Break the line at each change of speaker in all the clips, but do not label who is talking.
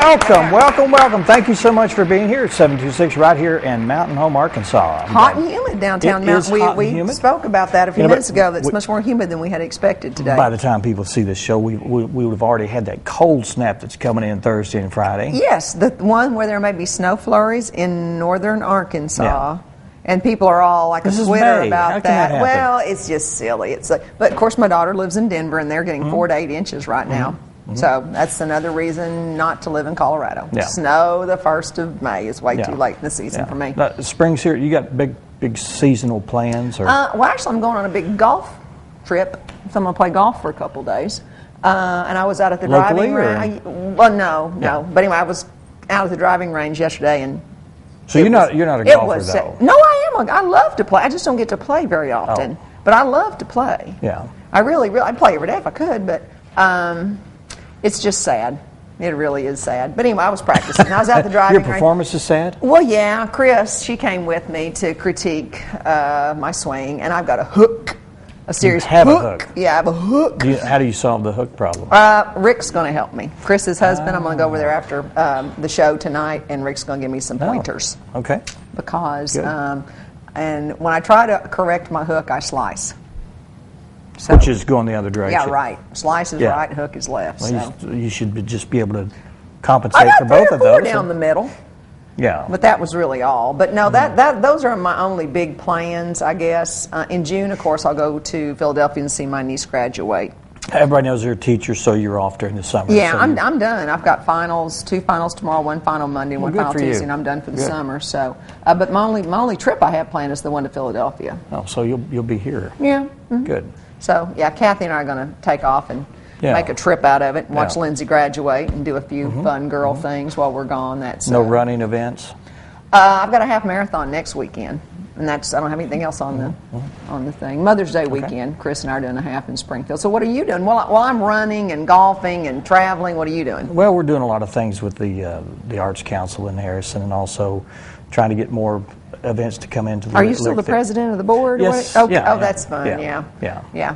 Welcome, welcome, welcome. Thank you so much for being here at 726 right here in Mountain Home, Arkansas.
Hot and humid downtown Mountain.
We
spoke about that a few minutes ago. That's much more humid than we had expected today.
By the time people see this show, we would have already had that cold snap that's coming in Thursday and Friday.
Yes, the one where there may be snow flurries in northern Arkansas.
Yeah.
And people are all like a Twitter about
How can that happen?
Well, it's just silly. But of course, my daughter lives in Denver, and they're getting 4 to 8 inches right now. So that's another reason not to live in Colorado.
Yeah.
Snow the 1st of May is way too late in the season for me.
Now, spring's here. You got big seasonal plans? Or?
Well, actually, I'm going on a big golf trip. So I'm going to play golf for a couple days. And I was out at the driving range. Well, no. But anyway, I was out at the driving range yesterday, and
so you're not a golfer though.
No, I am. I love to play. I just don't get to play very often. But I love to play.
Yeah.
I really, I'd play every day if I could, but it's just sad. It really is sad. But anyway, I was practicing. I was out the driving range.
Your performance is sad?
Well, yeah. Chris, she came with me to critique my swing, and I've got a hook. A serious
hook. A hook.
Yeah, I have a hook.
How do you solve the hook problem?
Rick's going to help me. Chris's husband. I'm going to go over there after the show tonight, and Rick's going to give me some pointers.
Okay.
Because, and when I try to correct my hook, I slice. So,
which is going the other direction.
Yeah, right. Slice is right, hook is left.
Well, you should just be able to compensate for both of those.
I got down the middle.
Yeah.
But that was really all. But no, those are my only big plans, I guess. In June, of course, I'll go to Philadelphia and see my niece graduate.
Everybody knows you're a teacher, so you're off during the summer.
Yeah,
so
I'm done. I've got finals, 2 finals tomorrow, 1 final Monday, and 1 final Tuesday, and I'm done for the summer. So, but my only trip I have planned is the one to Philadelphia.
Oh, so you'll be here.
Yeah. Mm-hmm.
Good.
So, yeah, Kathy and I are going to take off and make a trip out of it and watch Lindsay graduate and do a few fun girl things while we're gone. That's
no running events?
I've got a half marathon next weekend, and I don't have anything else on the thing. Mother's Day weekend, Chris and I are doing a half in Springfield. So what are you doing? While I'm running and golfing and traveling, what are you doing?
Well, we're doing a lot of things with the Arts Council in Harrison, and also trying to get more events to come into the.
Are you still the president of the board?
Yes.
Okay. That's fun. Yeah.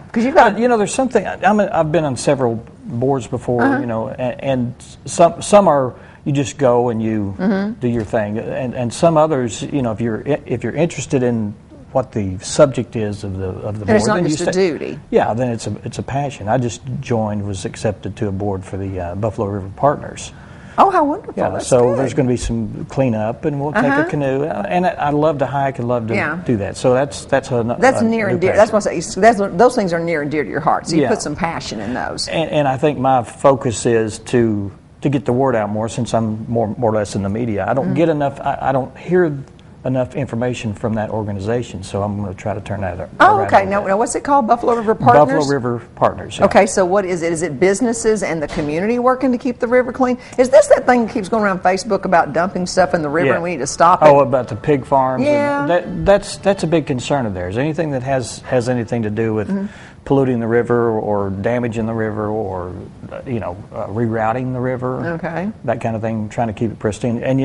Because you've got.
There's something. I've been on several boards before. And some are you just go and you do your thing, and some others, if you're interested in what the subject is of the board,
it's not just a duty.
Yeah, then it's a passion. I just was accepted to a board for the Buffalo River Partners.
Oh, how wonderful!
Yeah,
that's
so
good.
There's going to be some cleanup, and we'll take a canoe. And I love to hike and love to do that. So that's
near and dear. That's what I say. Those things are near and dear to your heart. So you put some passion in those.
And I think my focus is to get the word out more, since I'm more or less in the media. I don't get enough. I don't hear enough information from that organization, so I'm going to try to turn that around.
Oh, okay. Now, what's it called? Buffalo River Partners?
Buffalo River Partners, yeah.
Okay, so what is it? Is it businesses and the community working to keep the river clean? Is this that thing that keeps going around Facebook about dumping stuff in the river and we need to stop it?
Oh, about the pig farms?
Yeah.
That's a big concern of theirs. Anything that has anything to do with polluting the river or damaging the river or, rerouting the river.
Okay.
That kind of thing, trying to keep it pristine. And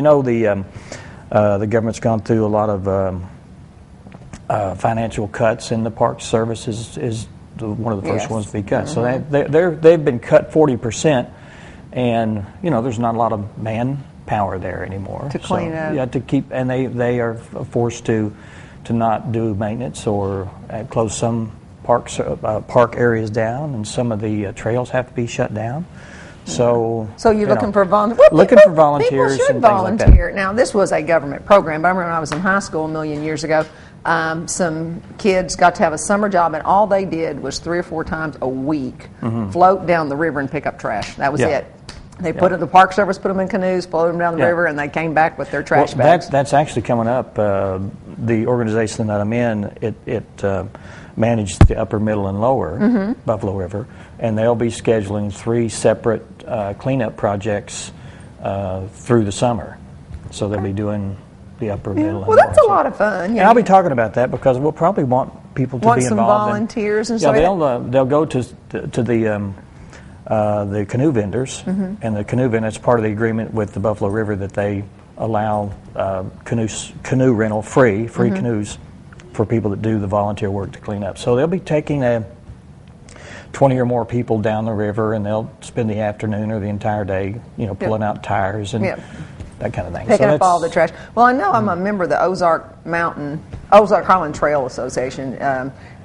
the government's gone through a lot of financial cuts, and the Park Service is one of the first ones to be cut. So they've been cut 40%, and there's not a lot of manpower there anymore
to clean up.
Yeah, to keep, and they are forced to not do maintenance or close some park areas down, and some of the trails have to be shut down. So
you're looking for volunteers.
Looking for volunteers.
People should
and
volunteer.
Things like that.
Now, this was a government program, but I remember when I was in high school a million years ago, some kids got to have a summer job, and all they did was 3 or 4 times a week float down the river and pick up trash. That was it. They the Park Service put them in canoes, floated them down the river, and they came back with their trash bags.
That's actually coming up. The organization that I'm in, it managed the upper, middle, and lower Buffalo River, and they'll be scheduling 3 separate cleanup projects through the summer. So they'll be doing the upper, middle, and lower.
Well, that's a lot of fun.
And I'll be talking about that because we'll probably want people to be involved.
Some volunteers and
stuff.
Yeah,
they'll go to the canoe vendors, and the canoe vendor, it's part of the agreement with the Buffalo River that they allow canoe rental free canoes for people that do the volunteer work to clean up. So they'll be taking 20 or more people down the river, and they'll spend the afternoon or the entire day, pulling out tires and that kind of thing.
Picking up all the trash. Well, I know I'm a member of the Ozark Highland Trail Association,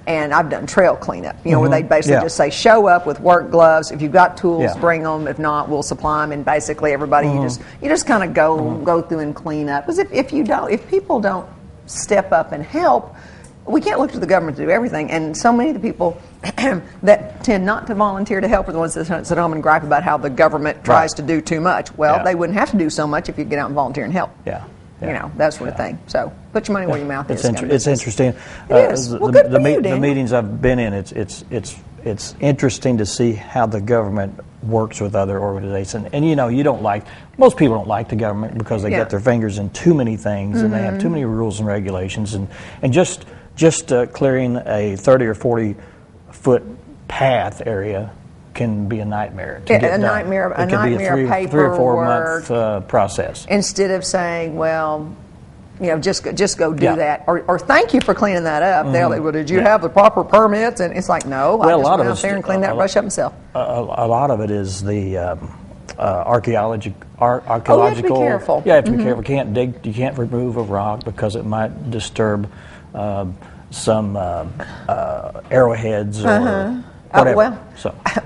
and I've done trail cleanup, where they basically just say, show up with work gloves. If you've got tools, bring them. If not, we'll supply them. And basically everybody, you just kind of go through and clean up. Because if people don't step up and help, we can't look to the government to do everything. And so many of the people that tend not to volunteer to help are the ones that sit home and gripe about how the government tries to do too much. Well, they wouldn't have to do so much if you get out and volunteer and help. That sort of thing. So put your money where your mouth is.
It's interesting.
It is. Well, good for you,
the meetings I've been in, it's interesting to see how the government works with other organizations. And most people don't like the government because they get their fingers in too many things and they have too many rules and regulations. And just clearing a 30 or 40 foot path area can be a nightmare to get done.
Nightmare
it can be a three or 4 month process.
Instead of saying, well, just go do that, or thank you for cleaning that up. They'll say, well, did you have the proper permits? And it's like, no, I just went out there and cleaned that brush up myself.
A lot of it is the archaeological.
You have to be careful.
Yeah, you have to be careful. You can't remove a rock because it might disturb some arrowheads or whatever.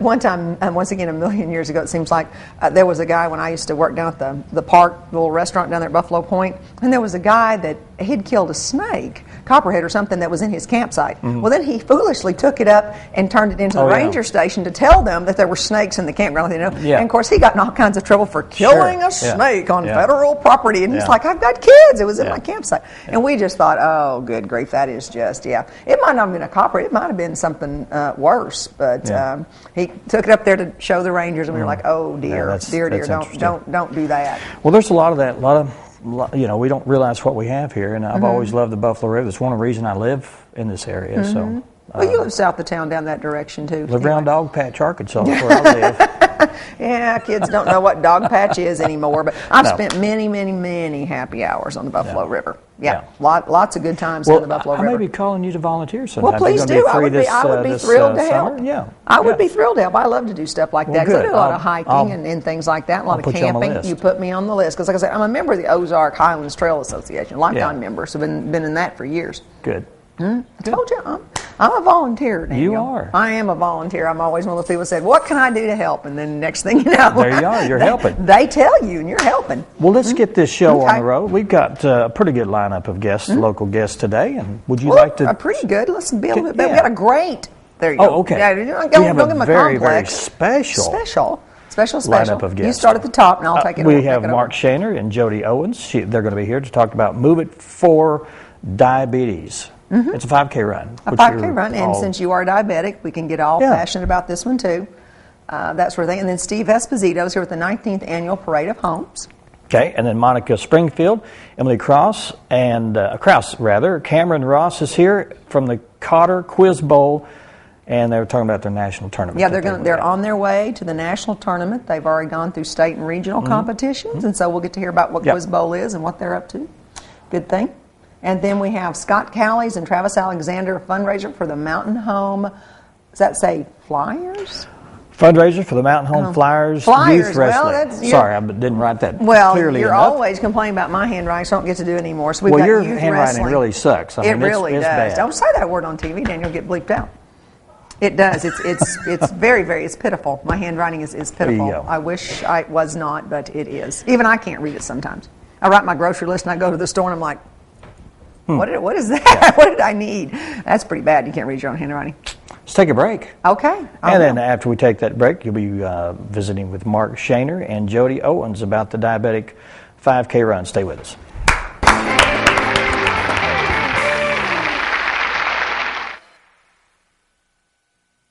One time, once again, a million years ago, it seems like, there was a guy when I used to work down at the park, the little restaurant down there at Buffalo Point, and there was a guy that he'd killed a snake, copperhead or something, that was in his campsite. Well, then he foolishly took it up and turned it into the ranger station to tell them that there were snakes in the campground. And of course, he got in all kinds of trouble for killing a snake on federal property. And he's like, I've got kids. It was in my campsite. And we just thought, oh, good grief, that is just, it might not have been a copperhead. It might have been something worse. But he took it up there to show the rangers, and we were like, oh, dear, dear, don't do that.
Well, there's a lot of that. We don't realize what we have here, and I've always loved the Buffalo River. That's one of the reasons I live in this area. So,
well, you live south of town down that direction too.
Live around Dog Patch, Arkansas, where I live.
Yeah, kids don't know what Dog Patch is anymore, but I've spent many, many, many happy hours on the Buffalo River. Lots of good times on the Buffalo River.
I may be calling you to volunteer sometime.
Well, please do. I would be thrilled to help.
Yeah.
I would be thrilled to help. I love to do stuff like that. I do a lot of hiking and things like that, a lot of camping. You put me on the list. Because like I said, I'm a member of the Ozark Highlands Trail Association, lifetime member, so been in that for years.
Good.
I told you, I'm a volunteer, Daniel.
You are.
I am a volunteer. I'm always one of those people who said, what can I do to help? And then next thing you know,
there you are. You're helping.
They tell you, and you're helping.
Well, let's get this show on the road. We've got a pretty good lineup of guests, local guests today. And would you like to?
Pretty good. Let's be a little bit better. We got a great. There you go.
Oh, okay.
Yeah,
we have a very, very special lineup of guests.
You start at the top, and I'll take it over.
We have Mark Shaner and Jody Owens. They're going to be here to talk about Move It for Diabetes. It's a 5K run.
A 5K run, and since you are diabetic, we can get all passionate about this one too. That sort of thing. And then Steve Esposito is here with the 19th Annual Parade of Homes.
Okay, and then Monica Springfield, Emily Krause, Cameron Ross is here from the Cotter Quiz Bowl, and they were talking about their national tournament.
Yeah, they're on their way to the national tournament. They've already gone through state and regional competitions, and so we'll get to hear about what Quiz Bowl is and what they're up to. Good thing. And then we have Scott Callies and Travis Alexander, fundraiser for the Mountain Home. Does that say Flyers?
Fundraiser for the Mountain Home Flyers Youth Wrestling. Sorry, I didn't write that clearly
you're
enough.
Always complaining about my handwriting, so I don't get to do it anymore. So we've got
your
youth
handwriting
wrestling.
Really sucks.
It really
it's
does.
Bad.
Don't say that word on TV, then you'll get bleeped out. It does. It's very, very, it's pitiful. My handwriting is pitiful. I wish I was not, but it is. Even I can't read it sometimes. I write my grocery list and I go to the store and I'm like, what is that? Yeah. What did I need? That's pretty bad. You can't read your own handwriting.
Let's take a break.
Okay.
And then after we take that break, you'll be visiting with Mark Shaner and Jody Owens about the diabetic 5K run. Stay with us.